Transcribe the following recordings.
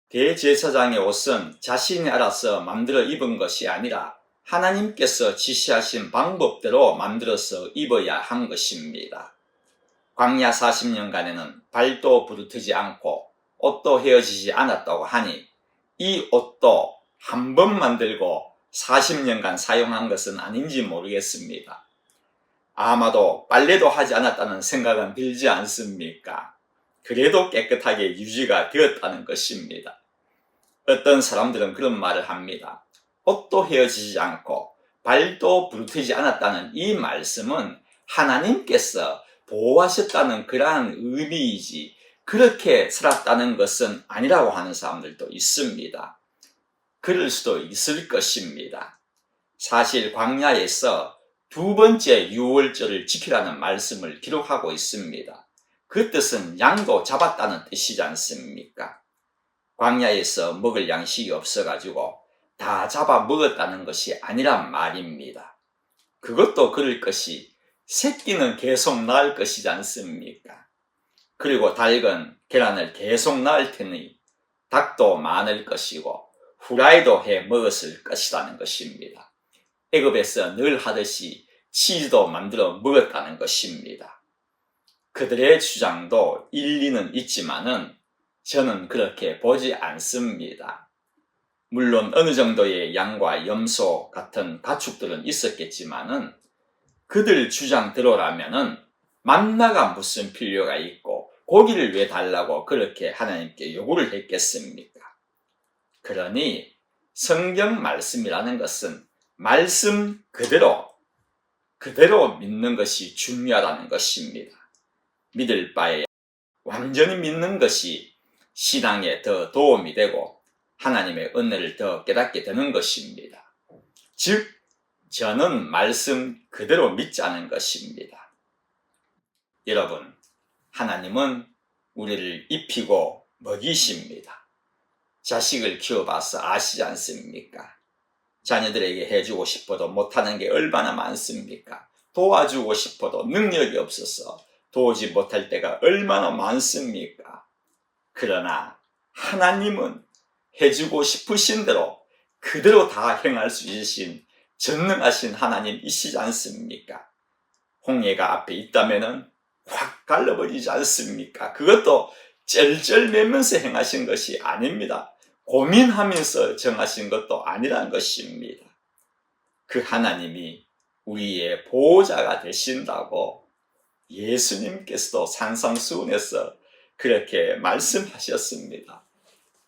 대제사장의 옷은 자신이 알아서 만들어 입은 것이 아니라 하나님께서 지시하신 방법대로 만들어서 입어야 한 것입니다. 광야 40년간에는 발도 부르트지 않고 옷도 헤어지지 않았다고 하니 이 옷도 한 번 만들고 40년간 사용한 것은 아닌지 모르겠습니다. 아마도 빨래도 하지 않았다는 생각은 들지 않습니까? 그래도 깨끗하게 유지가 되었다는 것입니다. 어떤 사람들은 그런 말을 합니다. 옷도 헤어지지 않고 발도 부르트지 않았다는 이 말씀은 하나님께서 보호하셨다는 그러한 의미이지 그렇게 살았다는 것은 아니라고 하는 사람들도 있습니다. 그럴 수도 있을 것입니다. 사실 광야에서 두 번째 유월절을 지키라는 말씀을 기록하고 있습니다. 그 뜻은 양도 잡았다는 뜻이지 않습니까? 광야에서 먹을 양식이 없어가지고 다 잡아 먹었다는 것이 아니란 말입니다. 그것도 그럴 것이 새끼는 계속 낳을 것이지 않습니까? 그리고 닭은 계란을 계속 낳을 테니 닭도 많을 것이고 후라이도 해 먹었을 것이라는 것입니다. 애굽에서 늘 하듯이 치즈도 만들어 먹었다는 것입니다. 그들의 주장도 일리는 있지만은 저는 그렇게 보지 않습니다. 물론 어느 정도의 양과 염소 같은 가축들은 있었겠지만은 그들 주장대로라면은 만나가 무슨 필요가 있고 고기를 왜 달라고 그렇게 하나님께 요구를 했겠습니까? 그러니 성경 말씀이라는 것은 말씀 그대로 믿는 것이 중요하다는 것입니다. 믿을 바에 완전히 믿는 것이 신앙에 더 도움이 되고 하나님의 은혜를 더 깨닫게 되는 것입니다. 즉 저는 말씀 그대로 믿자는 것입니다. 여러분, 하나님은 우리를 입히고 먹이십니다. 자식을 키워봐서 아시지 않습니까? 자녀들에게 해주고 싶어도 못하는 게 얼마나 많습니까? 도와주고 싶어도 능력이 없어서 도우지 못할 때가 얼마나 많습니까? 그러나 하나님은 해주고 싶으신 대로 그대로 다 행할 수 있으신 전능하신 하나님이시지 않습니까? 홍해가 앞에 있다면은 확 갈라버리지 않습니까? 그것도 쩔쩔매면서 행하신 것이 아닙니다. 고민하면서 정하신 것도 아니란 것입니다. 그 하나님이 우리의 보호자가 되신다고 예수님께서도 산상수훈에서 그렇게 말씀하셨습니다.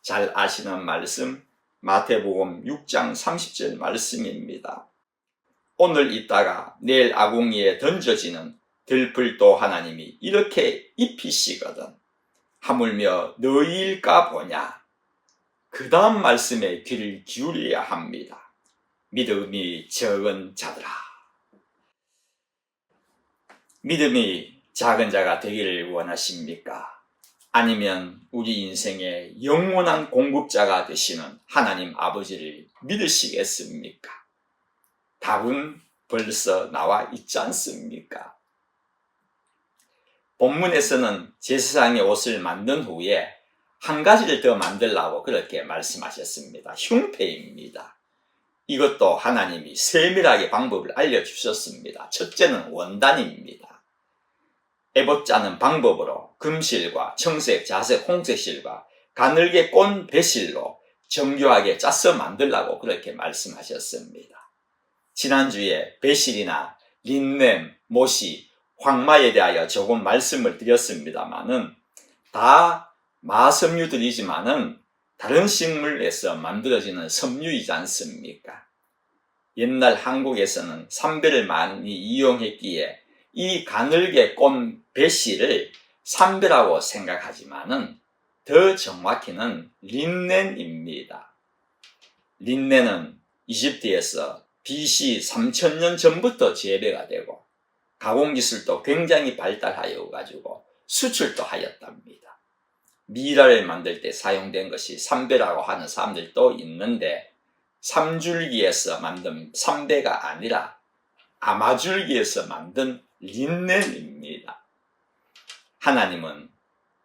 잘 아시는 말씀 마태복음 6장 30절 말씀입니다. 오늘 있다가 내일 아궁이에 던져지는 들풀도 하나님이 이렇게 입히시거든 하물며 너희일까 보냐. 그 다음 말씀에 귀를 기울여야 합니다. 믿음이 적은 자들아. 믿음이 작은 자가 되기를 원하십니까? 아니면 우리 인생의 영원한 공급자가 되시는 하나님 아버지를 믿으시겠습니까? 답은 벌써 나와 있지 않습니까? 본문에서는 제사장의 옷을 만든 후에 한 가지를 더 만들라고 그렇게 말씀하셨습니다. 흉패입니다. 이것도 하나님이 세밀하게 방법을 알려주셨습니다. 첫째는 원단입니다. 에봇 짜는 방법으로 금실과 청색, 자색, 홍색 실과 가늘게 꼰 배실로 정교하게 짜서 만들라고 그렇게 말씀하셨습니다. 지난주에 배실이나 린넨, 모시, 황마에 대하여 조금 말씀을 드렸습니다만은 다 마섬유들이지만은 다른 식물에서 만들어지는 섬유이지 않습니까? 옛날 한국에서는 삼배를 많이 이용했기에 이 가늘게 꼰 배실을 삼배라고 생각하지만은 더 정확히는 린넨입니다. 린넨은 이집트에서 BC 3000년 전부터 재배가 되고 가공기술도 굉장히 발달하여 가지고 수출도 하였답니다. 미라를 만들 때 사용된 것이 삼배라고 하는 사람들도 있는데 삼줄기에서 만든 삼배가 아니라 아마줄기에서 만든 린넨입니다. 하나님은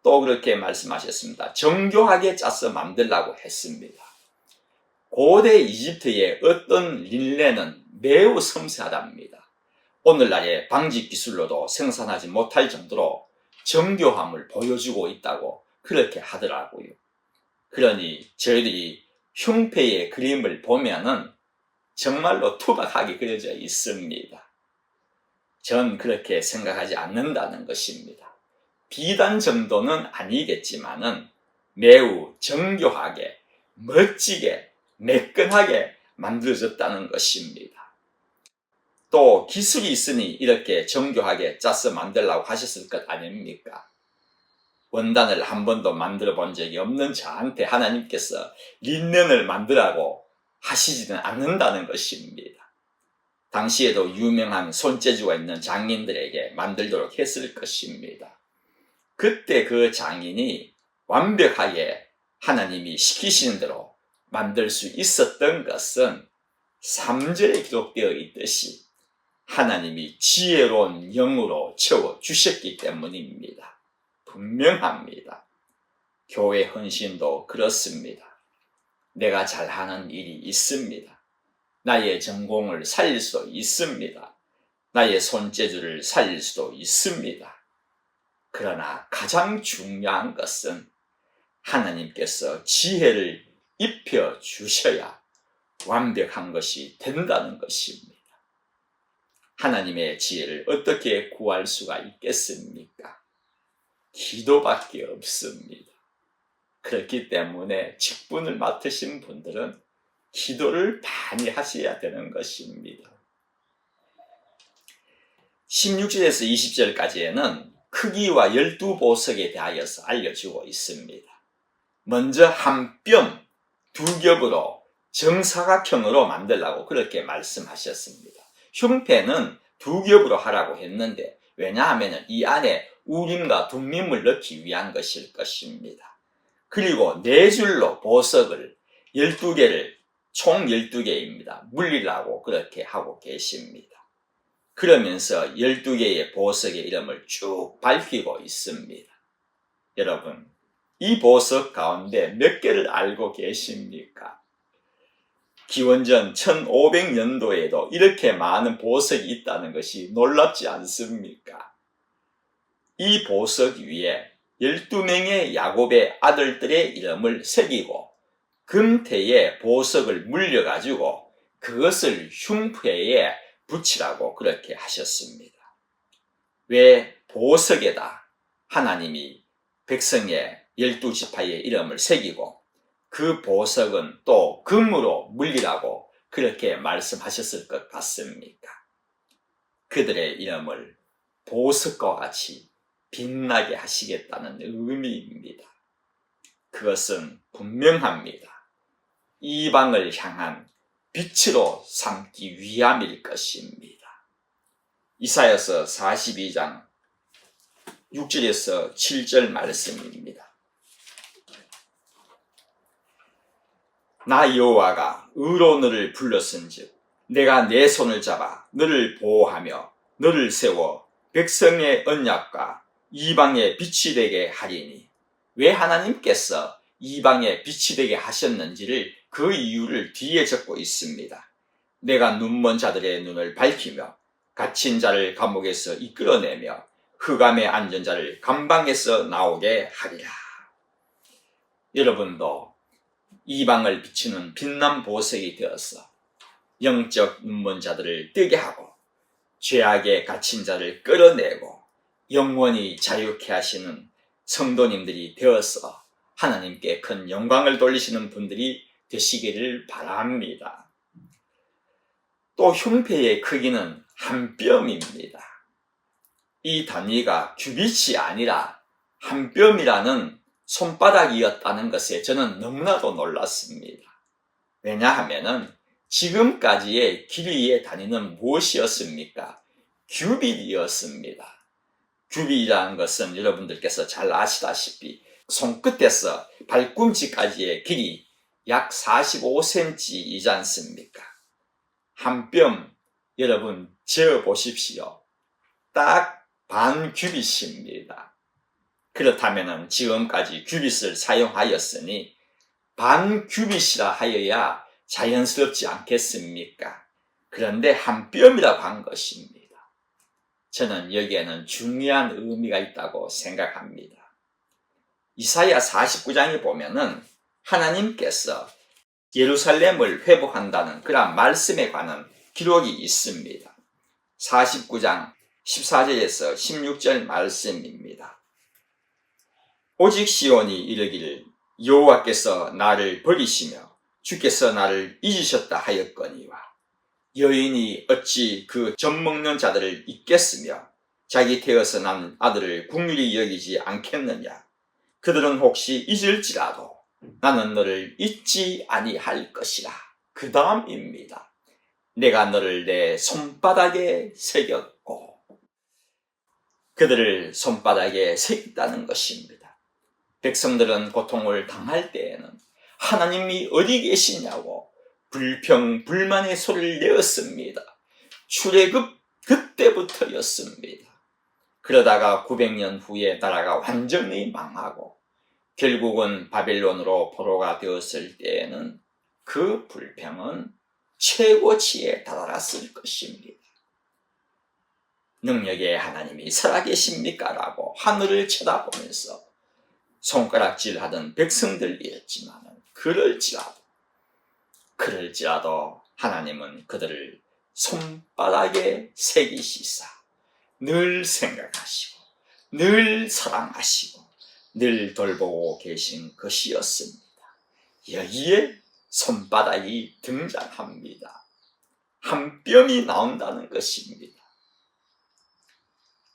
또 그렇게 말씀하셨습니다. 정교하게 짜서 만들라고 했습니다. 고대 이집트의 어떤 린넨은 매우 섬세하답니다. 오늘날의 방직 기술로도 생산하지 못할 정도로 정교함을 보여주고 있다고 그렇게 하더라고요. 그러니 저희들이 흉패의 그림을 보면은 정말로 투박하게 그려져 있습니다. 전 그렇게 생각하지 않는다는 것입니다. 비단 정도는 아니겠지만은 매우 정교하게, 멋지게, 매끈하게 만들어졌다는 것입니다. 또 기술이 있으니 이렇게 정교하게 짜서 만들라고 하셨을 것 아닙니까? 원단을 한 번도 만들어 본 적이 없는 저한테 하나님께서 린넨을 만들라고 하시지는 않는다는 것입니다. 당시에도 유명한 손재주가 있는 장인들에게 만들도록 했을 것입니다. 그때 그 장인이 완벽하게 하나님이 시키신 대로 만들 수 있었던 것은 3절에 기록되어 있듯이 하나님이 지혜로운 영으로 채워주셨기 때문입니다. 분명합니다. 교회 헌신도 그렇습니다. 내가 잘하는 일이 있습니다. 나의 전공을 살릴 수도 있습니다. 나의 손재주를 살릴 수도 있습니다. 그러나 가장 중요한 것은 하나님께서 지혜를 입혀 주셔야 완벽한 것이 된다는 것입니다. 하나님의 지혜를 어떻게 구할 수가 있겠습니까? 기도밖에 없습니다. 그렇기 때문에 직분을 맡으신 분들은 기도를 많이 하셔야 되는 것입니다. 16절에서 20절까지에는 크기와 12보석에 대하여서 알려주고 있습니다. 먼저 한 뼘, 두 겹으로 정사각형으로 만들라고 그렇게 말씀하셨습니다. 흉패는 두 겹으로 하라고 했는데 왜냐하면 이 안에 우림과 둠림을 넣기 위한 것일 것입니다. 그리고 네 줄로 보석을 12개를 총 12개입니다. 물리라고 그렇게 하고 계십니다. 그러면서 12개의 보석의 이름을 쭉 밝히고 있습니다. 여러분, 이 보석 가운데 몇 개를 알고 계십니까? 기원전 1500년도에도 이렇게 많은 보석이 있다는 것이 놀랍지 않습니까? 이 보석 위에 12명의 야곱의 아들들의 이름을 새기고 금태에 보석을 물려가지고 그것을 흉패에 붙이라고 그렇게 하셨습니다. 왜 보석에다 하나님이 백성의 12지파의 이름을 새기고 그 보석은 또 금으로 물리라고 그렇게 말씀하셨을 것 같습니까? 그들의 이름을 보석과 같이 빛나게 하시겠다는 의미입니다. 그것은 분명합니다. 이방을 향한 빛으로 삼기 위함일 것입니다. 이사야서 42장 6절에서 7절 말씀입니다. 나 여호와가 의로 너를 불렀은즉 내가 내 손을 잡아 너를 보호하며 너를 세워 백성의 언약과 이방의 빛이 되게 하리니. 왜 하나님께서 이방의 빛이 되게 하셨는지를 그 이유를 뒤에 적고 있습니다. 내가 눈먼 자들의 눈을 밝히며 갇힌 자를 감옥에서 이끌어내며 흑암에 앉은 자를 감방에서 나오게 하리라. 여러분도 이방을 비추는 빛난 보석이 되어서 영적 눈먼 자들을 뜨게 하고 죄악에 갇힌 자를 끌어내고 영원히 자유케 하시는 성도님들이 되어서 하나님께 큰 영광을 돌리시는 분들이 되시기를 바랍니다. 또 흉패의 크기는 한 뼘입니다. 이 단위가 규빗이 아니라 한 뼘이라는 손바닥이었다는 것에 저는 너무나도 놀랐습니다. 왜냐하면 지금까지의 길이의 단위는 무엇이었습니까? 규빗이었습니다. 규빗이라는 것은 여러분들께서 잘 아시다시피 손끝에서 발꿈치까지의 길이 약 45cm이지 않습니까? 한 뼘 여러분 재어 보십시오. 딱 반 규빗입니다. 그렇다면 지금까지 규빗을 사용하였으니 반 규빗이라 하여야 자연스럽지 않겠습니까? 그런데 한 뼘이라고 한 것입니다. 저는 여기에는 중요한 의미가 있다고 생각합니다. 이사야 49장에 보면은 하나님께서 예루살렘을 회복한다는 그런 말씀에 관한 기록이 있습니다. 49장 14절에서 16절 말씀입니다. 오직 시온이 이르기를 여호와께서 나를 버리시며 주께서 나를 잊으셨다 하였거니와 여인이 어찌 그 젖먹는 자들을 잊겠으며 자기 태어서 난 아들을 긍휼히 여기지 않겠느냐. 그들은 혹시 잊을지라도 나는 너를 잊지 아니할 것이라. 그 다음입니다. 내가 너를 내 손바닥에 새겼고, 그들을 손바닥에 새겼다는 것입니다. 백성들은 고통을 당할 때에는 하나님이 어디 계시냐고 불평, 불만의 소리를 내었습니다. 출애굽 그때부터였습니다. 그러다가 900년 후에 나라가 완전히 망하고 결국은 바벨론으로 포로가 되었을 때에는 그 불평은 최고치에 달았을 것입니다. 능력의 하나님이 살아계십니까? 라고 하늘을 쳐다보면서 손가락질하던 백성들이었지만 그럴지라도 하나님은 그들을 손바닥에 새기시사 늘 생각하시고 늘 사랑하시고 늘 돌보고 계신 것이었습니다. 여기에 손바닥이 등장합니다. 한 뼘이 나온다는 것입니다.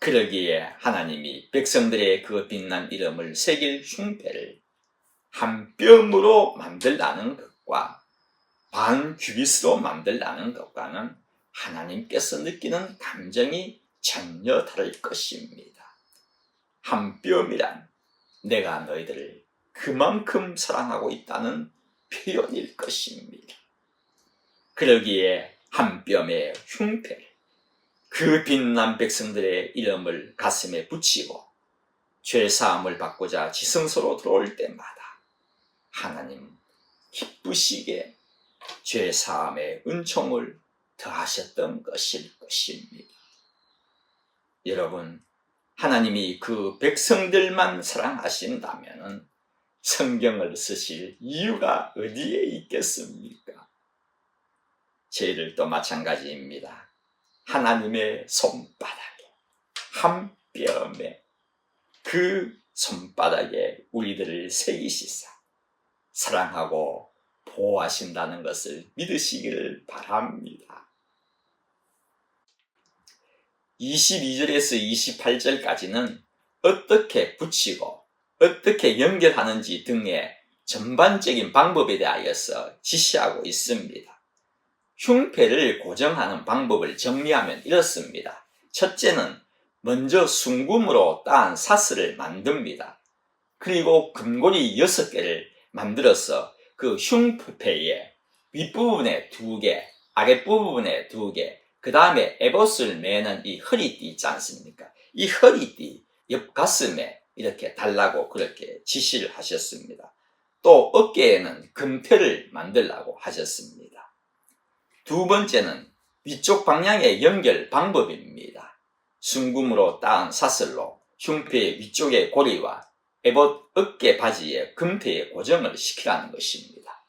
그러기에 하나님이 백성들의 그 빛난 이름을 새길 흉패를 한 뼘으로 만들라는 것과 반 규빗으로 만들라는 것과는 하나님께서 느끼는 감정이 전혀 다를 것입니다. 한 뼘이란 내가 너희들을 그만큼 사랑하고 있다는 표현일 것입니다. 그러기에 한 뼘의 흉패를 그 빛난 백성들의 이름을 가슴에 붙이고 죄사함을 받고자 지성소로 들어올 때마다 하나님 기쁘시게 죄사함의 은총을 더하셨던 것일 것입니다. 여러분, 하나님이 그 백성들만 사랑하신다면 성경을 쓰실 이유가 어디에 있겠습니까? 저희들도 마찬가지입니다. 하나님의 손바닥에, 한 뼘에, 그 손바닥에 우리들을 새기시사 사랑하고 보호하신다는 것을 믿으시기를 바랍니다. 22절에서 28절까지는 어떻게 붙이고 어떻게 연결하는지 등의 전반적인 방법에 대하여서 지시하고 있습니다. 흉패를 고정하는 방법을 정리하면 이렇습니다. 첫째는 먼저 순금으로 딴 사슬을 만듭니다. 그리고 금고리 6개를 만들어서 그 흉패의 윗부분에 2개, 아랫부분에 2개, 그 다음에 에봇을 매는 이 허리띠 있지 않습니까? 이 허리띠 옆 가슴에 이렇게 달라고 그렇게 지시를 하셨습니다. 또 어깨에는 금태를 만들라고 하셨습니다. 두 번째는 위쪽 방향의 연결 방법입니다. 순금으로 딴 사슬로 흉패의 위쪽의 고리와 에봇 어깨 바지의 금태의 고정을 시키라는 것입니다.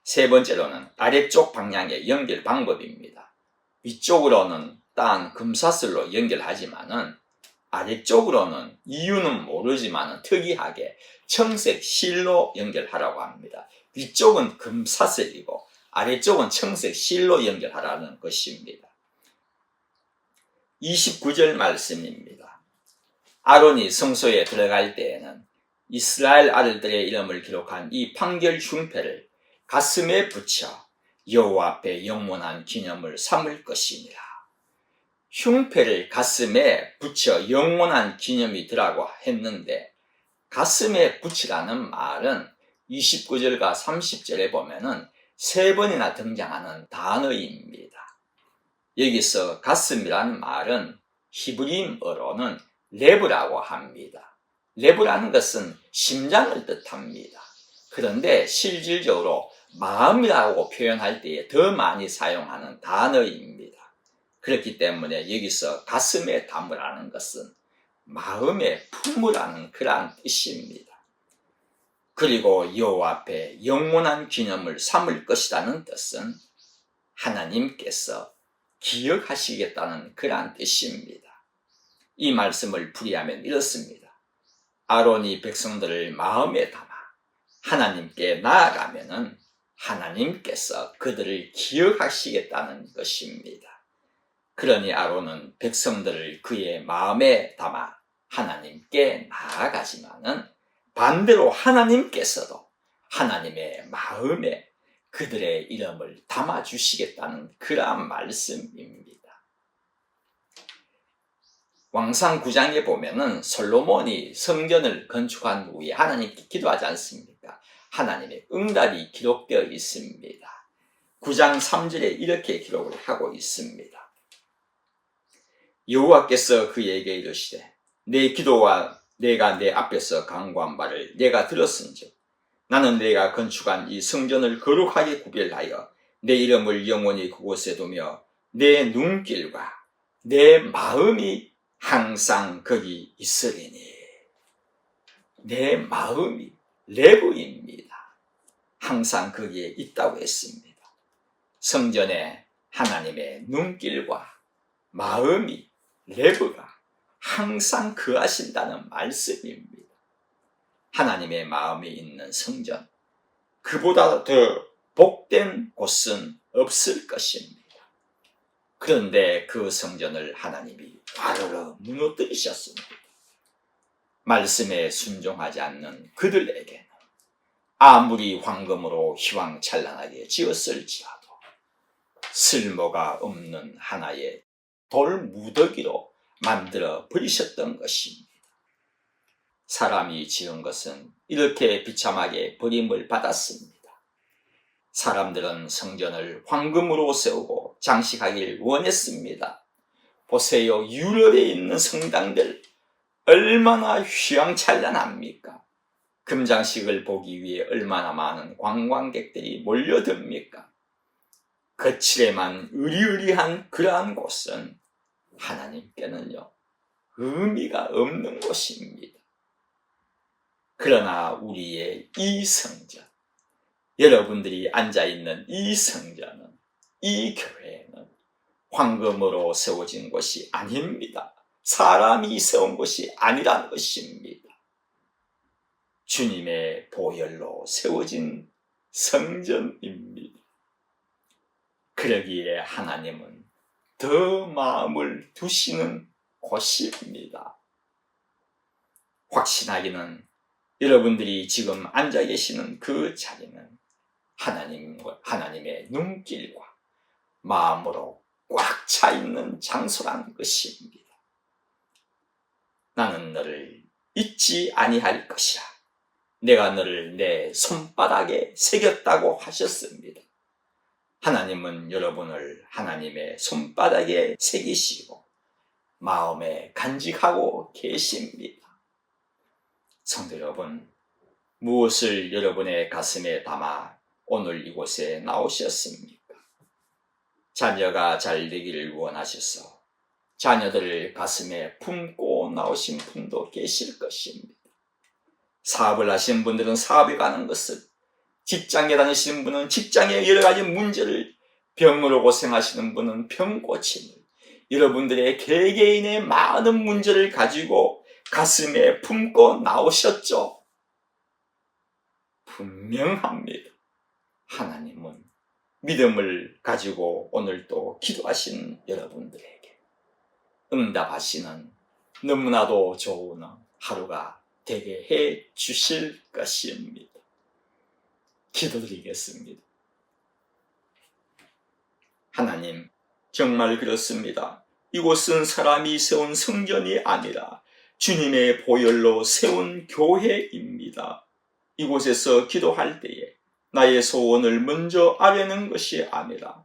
세 번째로는 아래쪽 방향의 연결 방법입니다. 위쪽으로는 딴 금사슬로 연결하지만은 아래쪽으로는 이유는 모르지만 특이하게 청색 실로 연결하라고 합니다. 위쪽은 금사슬이고 아래쪽은 청색 실로 연결하라는 것입니다. 29절 말씀입니다. 아론이 성소에 들어갈 때에는 이스라엘 아들들의 이름을 기록한 이 판결 흉패를 가슴에 붙여 여호와 앞에 영원한 기념을 삼을 것이니라. 흉패를 가슴에 붙여 영원한 기념이 되라고 했는데 가슴에 붙이라는 말은 29절과 30절에 보면은 3번이나 등장하는 단어입니다. 여기서 가슴이라는 말은 히브리어로는 레브라고 합니다. 레브라는 것은 심장을 뜻합니다. 그런데 실질적으로 마음이라고 표현할 때에 더 많이 사용하는 단어입니다. 그렇기 때문에 여기서 가슴에 담으라는 것은 마음에 품으라는 그러한 뜻입니다. 그리고 여호와 앞에 영원한 기념을 삼을 것이라는 뜻은 하나님께서 기억하시겠다는 그러한 뜻입니다. 이 말씀을 풀이하면 이렇습니다. 아론이 백성들을 마음에 담아 하나님께 나아가면은 하나님께서 그들을 기억하시겠다는 것입니다. 그러니 아론은 백성들을 그의 마음에 담아 하나님께 나아가지만은 반대로 하나님께서도 하나님의 마음에 그들의 이름을 담아주시겠다는 그러한 말씀입니다. 왕상 9장에 보면은 솔로몬이 성전을 건축한 후에 하나님께 기도하지 않습니까? 하나님의 응답이 기록되어 있습니다. 9장 3절에 이렇게 기록을 하고 있습니다. 여호와께서 그에게 이르시되 내 기도와 내가 내 앞에서 간구한 바를 내가 들었은즉 나는 내가 건축한 이 성전을 거룩하게 구별하여 내 이름을 영원히 그곳에 두며 내 눈길과 내 마음이 항상 거기 있으리니. 내 마음이 레브입니다. 항상 거기에 있다고 했습니다. 성전에 하나님의 눈길과 마음이 레브가 항상 거하신다는 말씀입니다. 하나님의 마음이 있는 성전, 그보다 더 복된 곳은 없을 것입니다. 그런데 그 성전을 하나님이 화르르 무너뜨리셨습니다. 말씀에 순종하지 않는 그들에게는 아무리 황금으로 휘황찬란하게 지었을지라도 쓸모가 없는 하나의 돌무더기로 만들어 버리셨던 것입니다. 사람이 지은 것은 이렇게 비참하게 버림을 받았습니다. 사람들은 성전을 황금으로 세우고 장식하길 원했습니다. 보세요, 유럽에 있는 성당들 얼마나 휘황찬란합니까? 금장식을 보기 위해 얼마나 많은 관광객들이 몰려듭니까? 거칠에만 으리으리한 그러한 곳은 하나님께는요, 의미가 없는 곳입니다. 그러나 우리의 이 성전, 여러분들이 앉아있는 이 성전은, 이 교회는 황금으로 세워진 곳이 아닙니다. 사람이 세운 곳이 아니라는 것입니다. 주님의 보혈로 세워진 성전입니다. 그러기에 하나님은 더 마음을 두시는 곳입니다. 확신하기는 여러분들이 지금 앉아 계시는 그 자리는 하나님의 눈길과 마음으로 꽉 차 있는 장소란 것입니다. 나는 너를 잊지 아니할 것이라. 내가 너를 내 손바닥에 새겼다고 하셨습니다. 하나님은 여러분을 하나님의 손바닥에 새기시고 마음에 간직하고 계십니다. 성도 여러분, 무엇을 여러분의 가슴에 담아 오늘 이곳에 나오셨습니까? 자녀가 잘 되기를 원하셔서 자녀들을 가슴에 품고 나오신 분도 계실 것입니다. 사업을 하시는 분들은 사업에 가는 것을, 직장에 다니시는 분은 직장의 여러 가지 문제를, 병으로 고생하시는 분은 병 고침을, 여러분들의 개개인의 많은 문제를 가지고 가슴에 품고 나오셨죠. 분명합니다. 하나님은 믿음을 가지고 오늘도 기도하시는 여러분들에게 응답하시는 너무나도 좋은 하루가 되게 해 주실 것입니다. 기도드리겠습니다. 하나님, 정말 그렇습니다. 이곳은 사람이 세운 성전이 아니라 주님의 보혈로 세운 교회입니다. 이곳에서 기도할 때에 나의 소원을 먼저 아뢰는 것이 아니라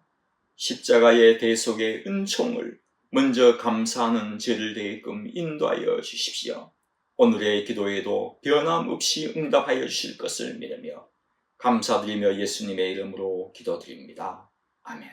십자가의 대속의 은총을 먼저 감사하는 죄를 되게끔 인도하여 주십시오. 오늘의 기도에도 변함없이 응답하여 주실 것을 믿으며 감사드리며 예수님의 이름으로 기도드립니다. 아멘.